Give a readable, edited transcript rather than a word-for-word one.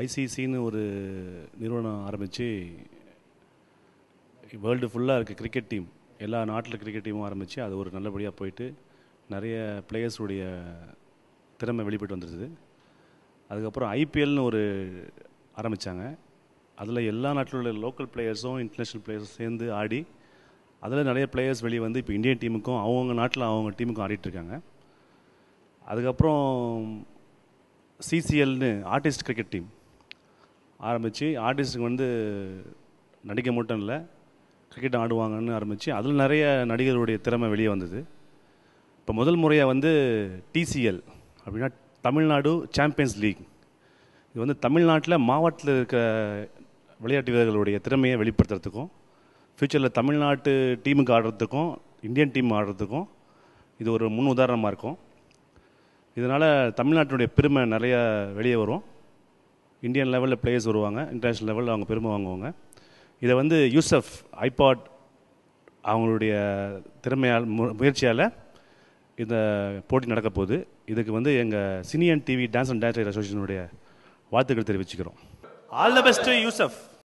ஐசிசின்னு ஒரு நிறுவனம் ஆரம்பித்து வேர்ல்டு ஃபுல்லாக இருக்க கிரிக்கெட் டீம், எல்லா நாட்டில் கிரிக்கெட் டீமும் ஆரம்பித்து அது ஒரு நல்லபடியாக போயிட்டு நிறைய பிளேயர்ஸுடைய திறமை வெளிப்பட்டு வந்துடுது. அதுக்கப்புறம் ஐபிஎல்னு ஒரு ஆரம்பித்தாங்க. அதில் எல்லா நாட்டில் உள்ள லோக்கல் பிளேயர்ஸும் இன்டர்நேஷ்னல் பிளேயர்ஸும் சேர்ந்து ஆடி அதில் நிறைய பிளேயர்ஸ் வெளியே வந்து இப்போ இந்தியன் டீமுக்கும் அவங்க நாட்டில் அவங்க டீமுக்கும் ஆடிட்டுருக்காங்க. அதுக்கப்புறம் சிசிஎல்னு ஆர்டிஸ்ட் கிரிக்கெட் டீம் ஆரம்பித்து ஆர்டிஸ்ட்டுக்கு வந்து நடிக்க மட்டும் இல்லை கிரிக்கெட் ஆடுவாங்கன்னு ஆரம்பித்து அதில் நிறைய நடிகர்களுடைய திறமை வெளியே வந்தது. இப்போ முதல் முறையாக வந்து டிசிஎல் அப்படின்னா தமிழ்நாடு சாம்பியன்ஸ் லீக், இது வந்து தமிழ்நாட்டில் மாவட்டத்தில் இருக்க விளையாட்டு வீரர்களுடைய திறமையை வெளிப்படுத்துறதுக்கும் ஃப்யூச்சரில் தமிழ்நாட்டு டீமுக்கு ஆடுறதுக்கும் இந்தியன் டீம் ஆடுறதுக்கும் இது ஒரு முன் உதாரணமாக இருக்கும். இதனால் தமிழ்நாட்டினுடைய பெருமை நிறைய வெளியே வரும். இந்தியன் லெவலில் பிளேயர்ஸ் வருவாங்க, இன்டர்நேஷ்னல் லெவலில் அவங்க பெருமை வாங்குவாங்க. இதை வந்து யூசஃப் ஐபாட் அவங்களுடைய திறமையால் முயற்சியால் இந்த போட்டி நடக்க போகுது. இதுக்கு வந்து எங்கள் சினியன் டிவி டான்ஸ் அண்ட் டான்ஸ் அசோசியேஷனுடைய வாழ்த்துக்கள் தெரிவிச்சுக்கிறோம். All the best Yusuf.